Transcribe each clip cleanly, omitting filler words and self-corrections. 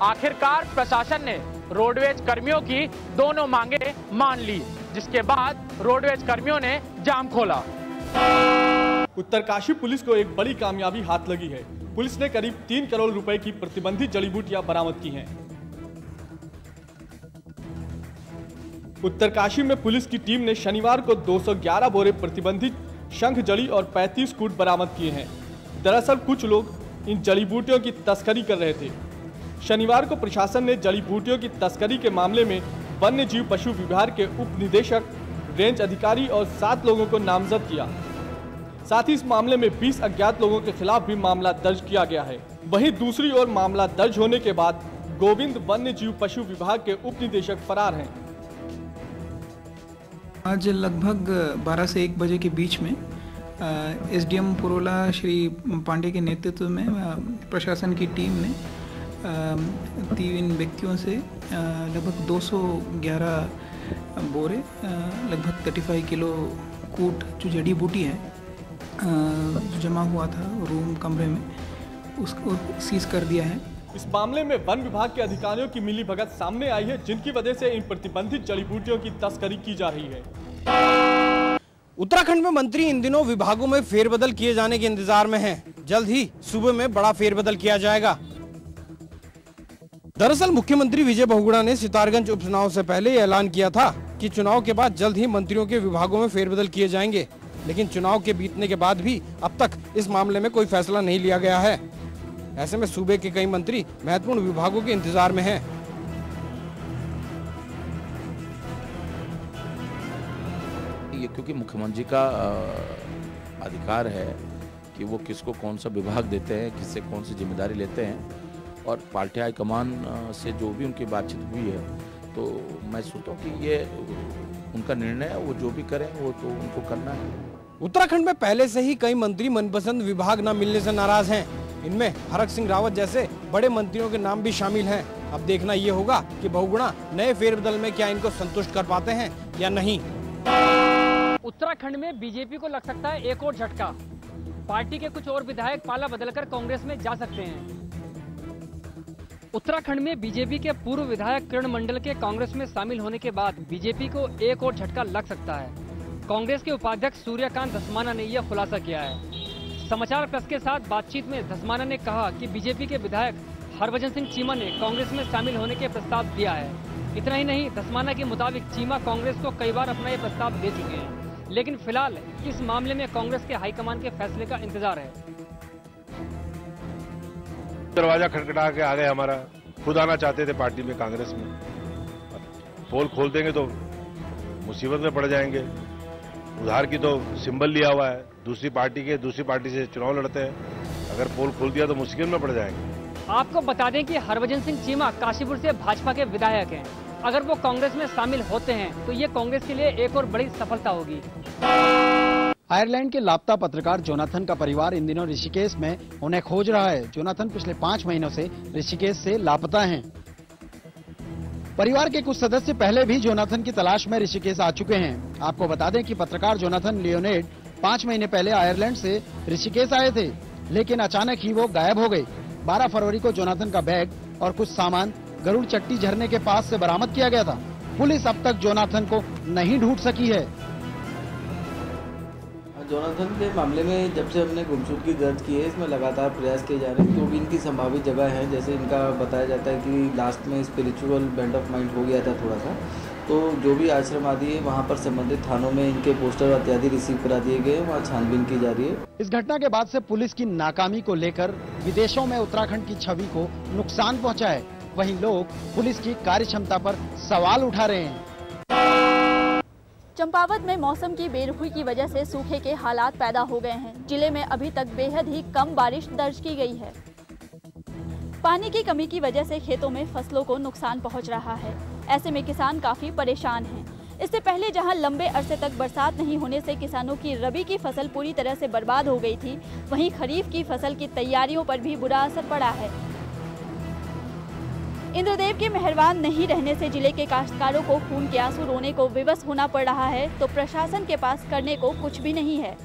आखिरकार प्रशासन ने रोडवेज कर्मियों की दोनों मांगे मान ली, जिसके बाद रोडवेज कर्मियों ने जाम खोला। उत्तरकाशी पुलिस को एक बड़ी कामयाबी हाथ लगी है। पुलिस ने करीब 3 करोड़ रुपए की प्रतिबंधित जड़ी बूटियां बरामद की हैं। उत्तरकाशी में पुलिस की टीम ने शनिवार को 211 बोरे प्रतिबंधित शंख जड़ी और 35 कूट बरामद किए हैं। दरअसल कुछ लोग इन जड़ी बूटियों की तस्करी कर रहे थे। शनिवार को प्रशासन ने जड़ी बूटियों की तस्करी के मामले में वन्य जीव पशु विभाग के उप निदेशक, रेंज अधिकारी और 7 लोगों को नामजद किया। साथ ही इस मामले में 20 अज्ञात लोगों के खिलाफ भी मामला दर्ज किया गया है। वहीं दूसरी ओर मामला दर्ज होने के बाद गोविंद वन्य जीव पशु विभाग के उप निदेशक फरार हैं। आज लगभग 12 से 1 बजे के बीच में एसडीएम पुरोला श्री पांडे के नेतृत्व में प्रशासन की टीम ने 3 व्यक्तियों से लगभग 211 बोरे लगभग 35 किलो कूट जो जड़ी बूटी है जो जमा हुआ था रूम कमरे में, उसको सीज कर दिया है। इस मामले में वन विभाग के अधिकारियों की मिलीभगत सामने आई है, जिनकी वजह से इन प्रतिबंधित जड़ी बूटियों की तस्करी की जा रही है। उत्तराखंड में मंत्री इन दिनों विभागों में फेरबदल किए जाने के इंतजार में हैं। जल्द ही सूबे में बड़ा फेरबदल किया जाएगा। दरअसल मुख्यमंत्री विजय बहुगुणा ने सितारगंज उपचुनाव से पहले ऐलान किया था कि चुनाव के बाद जल्द ही मंत्रियों के विभागों में फेरबदल किए जाएंगे, लेकिन चुनाव के बीतने के बाद भी अब तक इस मामले में कोई फैसला नहीं लिया गया है। ऐसे में सूबे के कई मंत्री महत्वपूर्ण विभागों के इंतजार में हैं। ये क्योंकि मुख्यमंत्री का अधिकार है कि वो किसको कौन सा विभाग देते हैं, किससे कौन सी जिम्मेदारी लेते हैं, और पार्टी हाईकमान से जो भी उनकी बातचीत हुई है, तो मैं सोचता हूँ कि ये उनका निर्णय है, वो जो भी करें वो तो उनको करना है। उत्तराखंड में पहले से ही कई मंत्री मनपसंद विभाग न मिलने से नाराज हैं। इनमें हरक सिंह रावत जैसे बड़े मंत्रियों के नाम भी शामिल हैं। अब देखना ये होगा कि बहुगुणा नए फेरबदल में क्या इनको संतुष्ट कर पाते हैं या नहीं। उत्तराखंड में बीजेपी को लग सकता है एक और झटका। पार्टी के कुछ और विधायक पाला बदलकर कांग्रेस में जा सकते हैं। उत्तराखंड में बीजेपी के पूर्व विधायक किरण मंडल के कांग्रेस में शामिल होने के बाद बीजेपी को एक और झटका लग सकता है। कांग्रेस के उपाध्यक्ष सूर्यकांत धस्माना ने यह खुलासा किया है। समाचार प्लस के साथ बातचीत में धस्माना ने कहा कि बीजेपी के विधायक हरभजन सिंह चीमा ने कांग्रेस में शामिल होने के प्रस्ताव दिया है। इतना ही नहीं, धस्माना के मुताबिक चीमा कांग्रेस को कई बार अपना ये प्रस्ताव दे चुके हैं, लेकिन फिलहाल इस मामले में कांग्रेस के हाईकमान के फैसले का इंतजार है। दरवाजा खटखटा के आ गए, हमारा खुद आना चाहते थे पार्टी में, कांग्रेस में। पोल खोल देंगे तो मुसीबत में पड़ जाएंगे। उधार की तो सिंबल लिया हुआ है, दूसरी पार्टी से चुनाव लड़ते हैं। अगर पोल खोल दिया तो मुश्किल में पड़ जाएंगे। आपको बता दें कि हरभजन सिंह चीमा काशीपुर से भाजपा के विधायक हैं। अगर वो कांग्रेस में शामिल होते हैं तो ये कांग्रेस के लिए एक और बड़ी सफलता होगी। आयरलैंड के लापता पत्रकार जोनाथन का परिवार इन दिनों ऋषिकेश में उन्हें खोज रहा है। जोनाथन पिछले 5 महीनों से ऋषिकेश से लापता हैं। परिवार के कुछ सदस्य पहले भी जोनाथन की तलाश में ऋषिकेश आ चुके हैं। आपको बता दें कि पत्रकार जोनाथन लियोनेड 5 महीने पहले आयरलैंड से ऋषिकेश आए थे, लेकिन अचानक ही वो गायब हो गए। 12 फरवरी को जोनाथन का बैग और कुछ सामान गरुड़ चट्टी झरने के पास से बरामद किया गया था। पुलिस अब तक जोनाथन को नहीं ढूंढ सकी है। जोनाथन के मामले में जब से हमने गुमशुदगी दर्ज की है, इसमें लगातार प्रयास किए जा रहे हैं, क्योंकि इनकी संभावित जगह है। जैसे इनका बताया जाता है कि लास्ट में स्पिरिचुअल बेंड ऑफ माइंड हो गया था थोड़ा सा, तो जो भी आश्रम आदि है वहाँ पर संबंधित थानों में इनके पोस्टर इत्यादि रिसीव करा दिए गए, वहाँ छानबीन की जा रही है। इस घटना के बाद से पुलिस की नाकामी को लेकर विदेशों में उत्तराखंड की छवि को नुकसान पहुँचा है। वहीं लोग पुलिस की कार्यक्षमता पर सवाल उठा रहे हैं। चंपावत में मौसम की बेरुखी की वजह से सूखे के हालात पैदा हो गए हैं। जिले में अभी तक बेहद ही कम बारिश दर्ज की गई है। पानी की कमी की वजह से खेतों में फसलों को नुकसान पहुंच रहा है। ऐसे में किसान काफी परेशान हैं। इससे पहले जहां लंबे अरसे तक बरसात नहीं होने से किसानों की रबी की फसल पूरी तरह से बर्बाद हो गई थी, वहीं खरीफ की फसल की तैयारियों पर भी बुरा असर पड़ा है। इंद्रदेव के मेहरबान नहीं रहने से जिले के काश्तकारों को खून के आंसू रोने को विवश होना पड़ रहा है, तो प्रशासन के पास करने को कुछ भी नहीं है।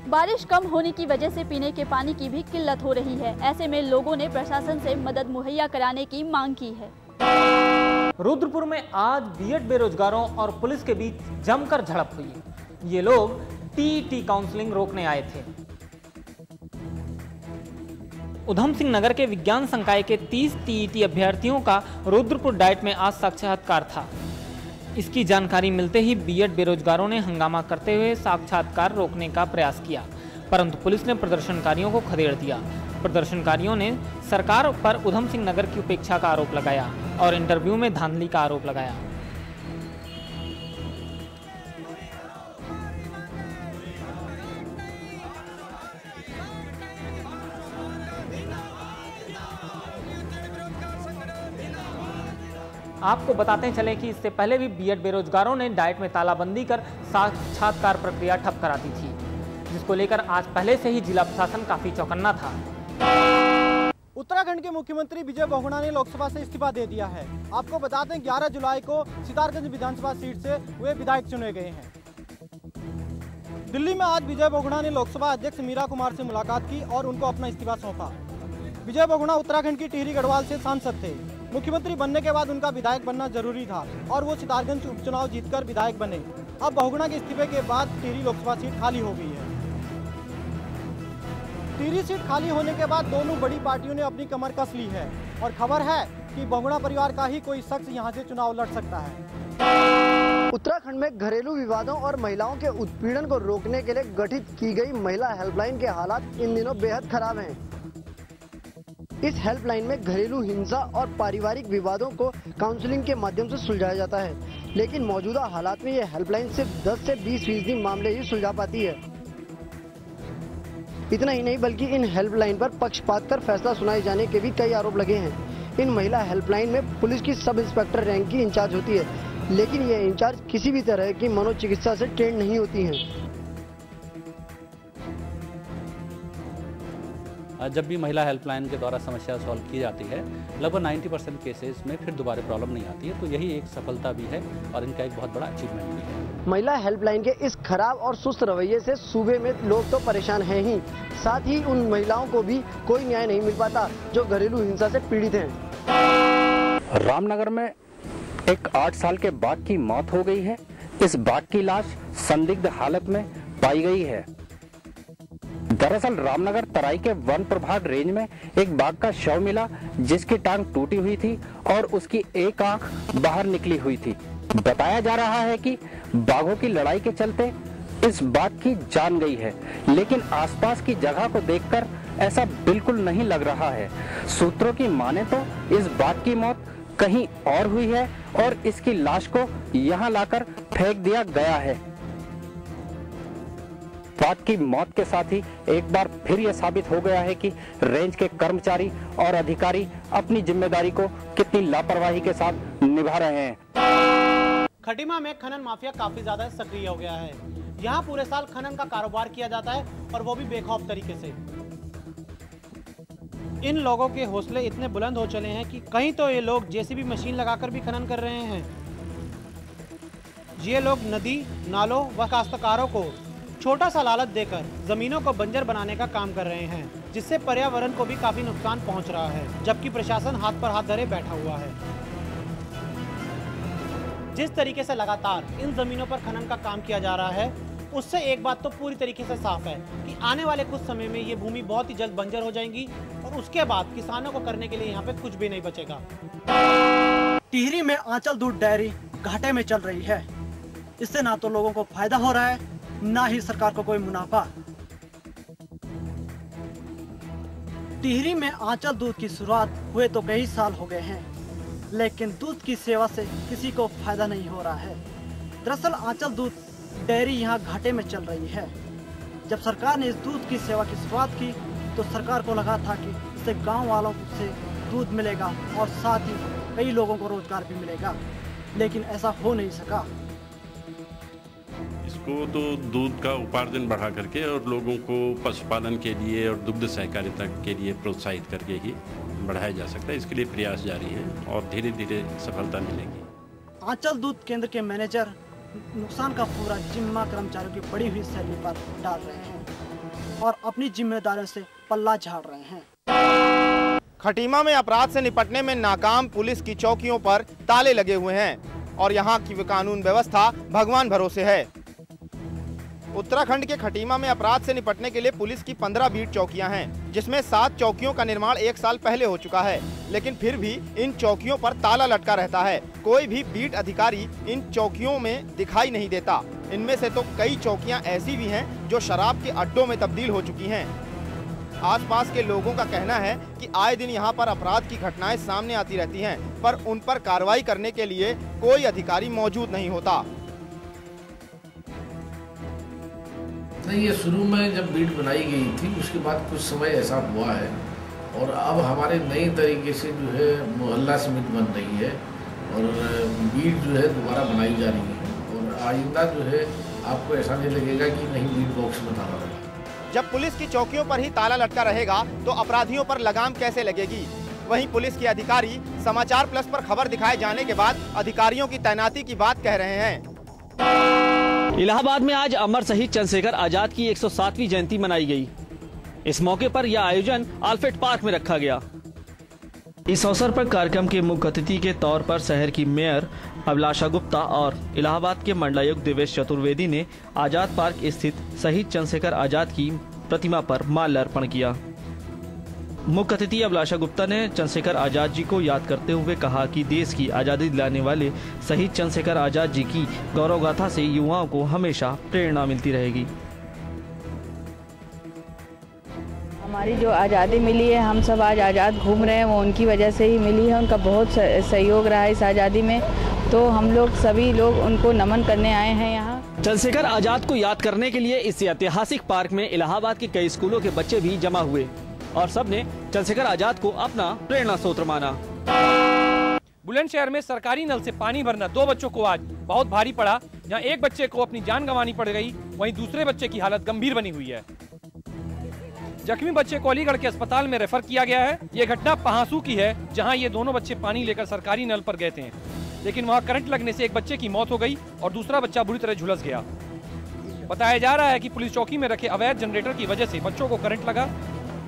बारिश कम होने की वजह से पीने के पानी की भी किल्लत हो रही है। ऐसे में लोगों ने प्रशासन से मदद मुहैया कराने की मांग की है। रुद्रपुर में आज बीएड बेरोजगारों और पुलिस के बीच जमकर झड़प हुई। ये लोग टीईटी काउंसलिंग रोकने आए थे। उधम सिंह नगर के विज्ञान संकाय के 30 टीईटी अभ्यर्थियों का रुद्रपुर डाइट में आज साक्षात्कार था। इसकी जानकारी मिलते ही बीएड बेरोजगारों ने हंगामा करते हुए साक्षात्कार रोकने का प्रयास किया, परंतु पुलिस ने प्रदर्शनकारियों को खदेड़ दिया। प्रदर्शनकारियों ने सरकार पर उधम सिंह नगर की उपेक्षा का आरोप लगाया और इंटरव्यू में धांधली का आरोप लगाया। आपको बताते चले कि इससे पहले भी बीएड बेरोजगारों ने डाइट में तालाबंदी कर साक्षात्कार प्रक्रिया ठप करा दी थी, जिसको लेकर आज पहले से ही जिला प्रशासन काफी चौकन्ना था। उत्तराखंड के मुख्यमंत्री विजय बहुगुणा ने लोकसभा से इस्तीफा दे दिया है। आपको बता दें 11 जुलाई को सितारगंज विधानसभा सीट से वे विधायक चुने गए हैं। दिल्ली में आज विजय बहुगुणा ने लोकसभा अध्यक्ष मीरा कुमार से मुलाकात की और उनको अपना इस्तीफा सौंपा। विजय बहुगुणा उत्तराखंड की टिहरी गढ़वाल से सांसद थे। मुख्यमंत्री बनने के बाद उनका विधायक बनना जरूरी था और वो सितारगंज उपचुनाव जीतकर विधायक बने। अब बहुगुणा के इस्तीफे के बाद टिहरी लोकसभा सीट खाली हो गई है। टिहरी सीट खाली होने के बाद दोनों बड़ी पार्टियों ने अपनी कमर कस ली है और खबर है कि बहुगुणा परिवार का ही कोई शख्स यहां से चुनाव लड़ सकता है। उत्तराखंड में घरेलू विवादों और महिलाओं के उत्पीड़न को रोकने के लिए गठित की गई महिला हेल्पलाइन के हालात इन दिनों बेहद खराब हैं। इस हेल्पलाइन में घरेलू हिंसा और पारिवारिक विवादों को काउंसलिंग के माध्यम से सुलझाया जाता है, लेकिन मौजूदा हालात में यह हेल्पलाइन सिर्फ 10 से 20% मामले ही सुलझा पाती है। इतना ही नहीं बल्कि इन हेल्पलाइन पर पक्षपात कर फैसला सुनाए जाने के भी कई आरोप लगे हैं। इन महिला हेल्पलाइन में पुलिस की सब इंस्पेक्टर रैंक की इंचार्ज होती है, लेकिन यह इंचार्ज किसी भी तरह की मनोचिकित्सा से ट्रेंड नहीं होती हैं। जब भी महिला हेल्पलाइन के द्वारा समस्या सॉल्व की जाती है, लगभग 90% केसेस में फिर दोबारा प्रॉब्लम नहीं आती है, तो यही एक सफलता भी है और इनका एक बहुत बड़ा अचीवमेंट भी है। महिला हेल्पलाइन के इस खराब और सुस्त रवैये से सूबे में लोग तो परेशान हैं ही, साथ ही उन महिलाओं को भी कोई न्याय नहीं मिल पाता जो घरेलू हिंसा से पीड़ित हैं। रामनगर में एक 8 साल के बाघ की मौत हो गई है। इस बाघ की लाश संदिग्ध हालत में पाई गई है। दरअसल रामनगर तराई के वन प्रभाग रेंज में एक बाघ का शव मिला, जिसकी टांग टूटी हुई थी और उसकी एक आंख बाहर निकली हुई थी। बताया जा रहा है कि बाघों की लड़ाई के चलते इस बाघ की जान गई है, लेकिन आसपास की जगह को देखकर ऐसा बिल्कुल नहीं लग रहा है। सूत्रों की माने तो इस बाघ की मौत कहीं और हुई है और इसकी लाश को यहाँ लाकर फेंक दिया गया है। बाघ की मौत के साथ ही एक बार फिर यह साबित हो गया है कि रेंज के कर्मचारी और अधिकारी अपनी जिम्मेदारी को कितनी लापरवाही के साथ निभा रहे हैं। खटीमा में खनन माफिया काफी ज्यादा सक्रिय हो गया है। यहाँ पूरे साल खनन का कारोबार किया जाता है और वो भी बेखौफ तरीके से। इन लोगों के हौसले इतने बुलंद हो चले हैं कि कहीं तो ये लोग जेसीबी मशीन लगाकर भी खनन कर रहे हैं। ये लोग नदी, नालों व काश्तकारों को छोटा सा लालच देकर जमीनों को बंजर बनाने का काम कर रहे हैं, जिससे पर्यावरण को भी काफी नुकसान पहुंच रहा है, जबकि प्रशासन हाथ पर हाथ धरे बैठा हुआ है। जिस तरीके से लगातार इन जमीनों पर खनन का काम किया जा रहा है, उससे एक बात तो पूरी तरीके से साफ है कि आने वाले कुछ समय में ये भूमि बहुत ही जल्द बंजर हो जाएंगी और उसके बाद किसानों को करने के लिए यहाँ पे कुछ भी नहीं बचेगा। टिहरी में आंचल दूध डेयरी घाटे में चल रही है। इससे ना तो लोगों को फायदा हो रहा है, ना ही सरकार को कोई मुनाफा। टिहरी में आंचल दूध की शुरुआत हुए तो कई साल हो गए हैं, लेकिन दूध की सेवा से किसी को फायदा नहीं हो रहा है। दरअसल आंचल दूध डेयरी यहाँ घाटे में चल रही है। जब सरकार ने इस दूध की सेवा की शुरुआत की तो सरकार को लगा था कि इससे गांव वालों से दूध मिलेगा और साथ ही कई लोगों को रोजगार भी मिलेगा, लेकिन ऐसा हो नहीं सका। इसको तो दूध का उपार्जन बढ़ा करके और लोगों को पशुपालन के लिए और दुग्ध सहकारिता के लिए प्रोत्साहित करके ही बढ़ाया जा सकता है। इसके लिए प्रयास जारी हैं और धीरे धीरे सफलता मिलेगी। आंचल दूध केंद्र के मैनेजर नुकसान का पूरा जिम्मा कर्मचारियों की बड़ी हुई सैलरी पर डाल रहे हैं और अपनी जिम्मेदारियों से पल्ला झाड़ रहे हैं। खटीमा में अपराध से निपटने में नाकाम पुलिस की चौकियों पर ताले लगे हुए हैं और यहाँ की कानून व्यवस्था भगवान भरोसे है। उत्तराखंड के खटीमा में अपराध से निपटने के लिए पुलिस की 15 बीट चौकियां हैं, जिसमें 7 चौकियों का निर्माण 1 साल पहले हो चुका है, लेकिन फिर भी इन चौकियों पर ताला लटका रहता है। कोई भी बीट अधिकारी इन चौकियों में दिखाई नहीं देता। इनमें से तो कई चौकियां ऐसी भी हैं जो शराब के अड्डों में तब्दील हो चुकी हैं। आसपास के लोगों का कहना है कि आए दिन यहां पर अपराध की घटनाएं सामने आती रहती हैं, पर उन पर कार्रवाई करने के लिए कोई अधिकारी मौजूद नहीं होता। नहीं, ये शुरू में जब बीट बनाई गई थी उसके बाद कुछ समय ऐसा हुआ है और अब हमारे नई तरीके से जो है मोहल्ला समिति बन रही है और बीट जो है दोबारा बनाई जा रही है और आइंदा जो है आपको ऐसा नहीं लगेगा कि नहीं बीट बॉक्स बनाना पड़ेगा। जब पुलिस की चौकियों पर ही ताला लटका रहेगा तो अपराधियों पर लगाम कैसे लगेगी? वहीं पुलिस के अधिकारी समाचार प्लस पर खबर दिखाए जाने के बाद अधिकारियों की तैनाती की बात कह रहे हैं। इलाहाबाद में आज अमर शहीद चंद्रशेखर आजाद की 107वीं जयंती मनाई गई। इस मौके पर यह आयोजन आल्फ्रेड पार्क में रखा गया। इस अवसर पर कार्यक्रम के मुख्य अतिथि के तौर पर शहर की मेयर अभिलाषा गुप्ता और इलाहाबाद के मंडलायुक्त दिवेश चतुर्वेदी ने आजाद पार्क स्थित शहीद चंद्रशेखर आजाद की प्रतिमा पर माल्यार्पण किया। मुख्य अतिथि अभिलाषा गुप्ता ने चंद्रशेखर आजाद जी को याद करते हुए कहा कि देश की आज़ादी दिलाने वाले शहीद चंद्रशेखर आजाद जी की गौरव गाथा से युवाओं को हमेशा प्रेरणा मिलती रहेगी। हमारी जो आज़ादी मिली है, हम सब आज आज़ाद घूम रहे हैं, वो उनकी वजह से ही मिली है। उनका बहुत सहयोग रहा है इस आज़ादी में, तो हम लोग सभी लोग उनको नमन करने आए हैं यहाँ। चंद्रशेखर आजाद को याद करने के लिए इस ऐतिहासिक पार्क में इलाहाबाद के कई स्कूलों के बच्चे भी जमा हुए और सबने चंद्रशेखर आजाद को अपना प्रेरणा स्रोत माना। बुलंदशहर में सरकारी नल से पानी भरना 2 बच्चों को आज बहुत भारी पड़ा। जहां एक बच्चे को अपनी जान गंवानी पड़ गई, वहीं दूसरे बच्चे की हालत गंभीर बनी हुई है। जख्मी बच्चे को अलीगढ़ के अस्पताल में रेफर किया गया है। ये घटना पहासू की है, जहां ये दोनों बच्चे पानी लेकर सरकारी नल पर गए थे, लेकिन वहां करंट लगने से एक बच्चे की मौत हो गई और दूसरा बच्चा बुरी तरह झुलस गया। बताया जा रहा है कि पुलिस चौकी में रखे अवैध जनरेटर की वजह से बच्चों को करंट लगा।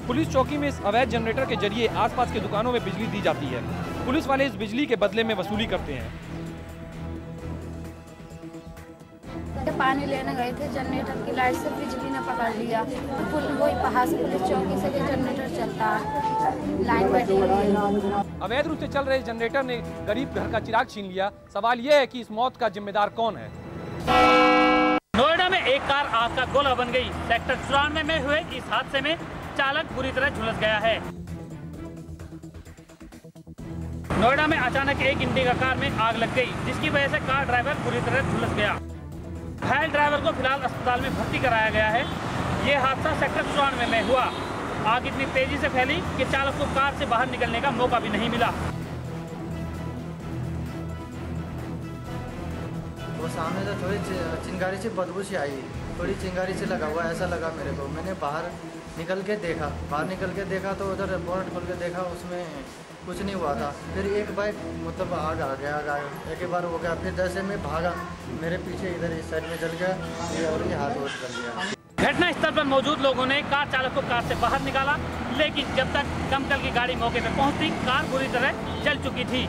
पुलिस चौकी में इस अवैध जनरेटर के जरिए आसपास के दुकानों में बिजली दी जाती है। पुलिस वाले इस बिजली के बदले में वसूली करते हैं। पानी लेने गए थे, जनरेटर की लाइट से बिजली ने पकड़ लिया। वही पहाड़ से पुलिस चौकी से जनरेटर चलता है, लाइन बैठी। अवैध रूप से चल रहे जनरेटर ने गरीब घर का चिराग छीन लिया। सवाल यह है कि इस मौत का जिम्मेदार कौन है? नोएडा में एक कार आग का गोला बन गई। सेक्टर 94 में हुए इस हादसे में चालक बुरी तरह झुलस गया है। नोएडा में अचानक एक इंडिका कार में आग लग गई, जिसकी वजह से कार ड्राइवर बुरी तरह झुलस गया। घायल ड्राइवर को फिलहाल अस्पताल में भर्ती कराया गया है। ये हादसा सेक्टर 94 में हुआ। आग इतनी तेजी से फैली कि चालक को कार से बाहर निकलने का मौका भी नहीं मिला। वो सामने से थोड़ी चिंगारी से बदबू सी आई, थोड़ी चिंगारी से लगा हुआ ऐसा लगा मेरे को। मैंने बाहर निकल के देखा तो उधर बोनट खोल के देखा, उसमें कुछ नहीं हुआ था। फिर एक बाइक मतलब आग आ गया, एक ही बार हो गया। फिर जैसे मैं भागा, मेरे पीछे इधर इस साइड में जल गया और ये हाथ वोट कर गया। घटना स्थल पर मौजूद लोगों ने कार चालक को कार से बाहर निकाला, लेकिन जब तक दमकल की गाड़ी मौके पर पहुंचती, कार बुरी तरह जल चुकी थी।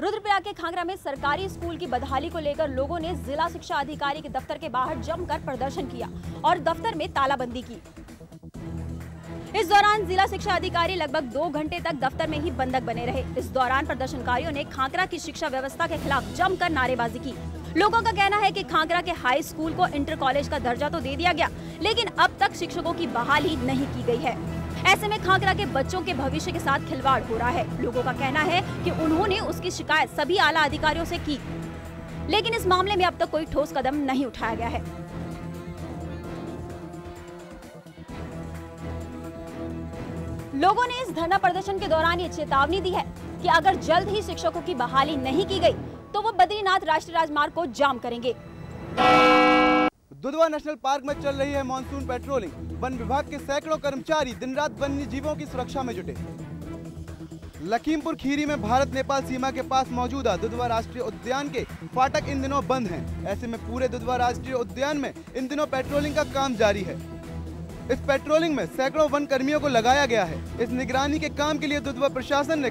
रुद्रप्रयाग के खांगरा में सरकारी स्कूल की बदहाली को लेकर लोगों ने जिला शिक्षा अधिकारी के दफ्तर के बाहर जमकर प्रदर्शन किया और दफ्तर में तालाबंदी की। इस दौरान जिला शिक्षा अधिकारी लगभग 2 घंटे तक दफ्तर में ही बंधक बने रहे। इस दौरान प्रदर्शनकारियों ने खांगरा की शिक्षा व्यवस्था के खिलाफ जमकर नारेबाजी की। लोगों का कहना है कि खांगरा के हाई स्कूल को इंटर कॉलेज का दर्जा तो दे दिया गया, लेकिन अब तक शिक्षकों की बहाली नहीं की गई है। ऐसे में खांगरा के बच्चों के भविष्य के साथ खिलवाड़ हो रहा है। लोगों का कहना है कि उन्होंने उसकी शिकायत सभी आला अधिकारियों से की, लेकिन इस मामले में अब तक कोई ठोस कदम नहीं उठाया गया है। लोगों ने इस धरना प्रदर्शन के दौरान ये चेतावनी दी है कि अगर जल्द ही शिक्षकों की बहाली नहीं की गई तो वो बद्रीनाथ राष्ट्रीय राजमार्ग को जाम करेंगे। दुधवा नेशनल पार्क में चल रही है मानसून पेट्रोलिंग। वन विभाग के सैकड़ों कर्मचारी दिन रात वन्य जीवों की सुरक्षा में जुटे। लखीमपुर खीरी में भारत नेपाल सीमा के पास मौजूदा दुधवा राष्ट्रीय उद्यान के फाटक इन दिनों बंद हैं। ऐसे में पूरे दुधवा राष्ट्रीय उद्यान में इन दिनों पेट्रोलिंग का काम जारी है। इस पेट्रोलिंग में सैकड़ों वन कर्मियों को लगाया गया है। इस निगरानी के काम के लिए दुधवा प्रशासन ने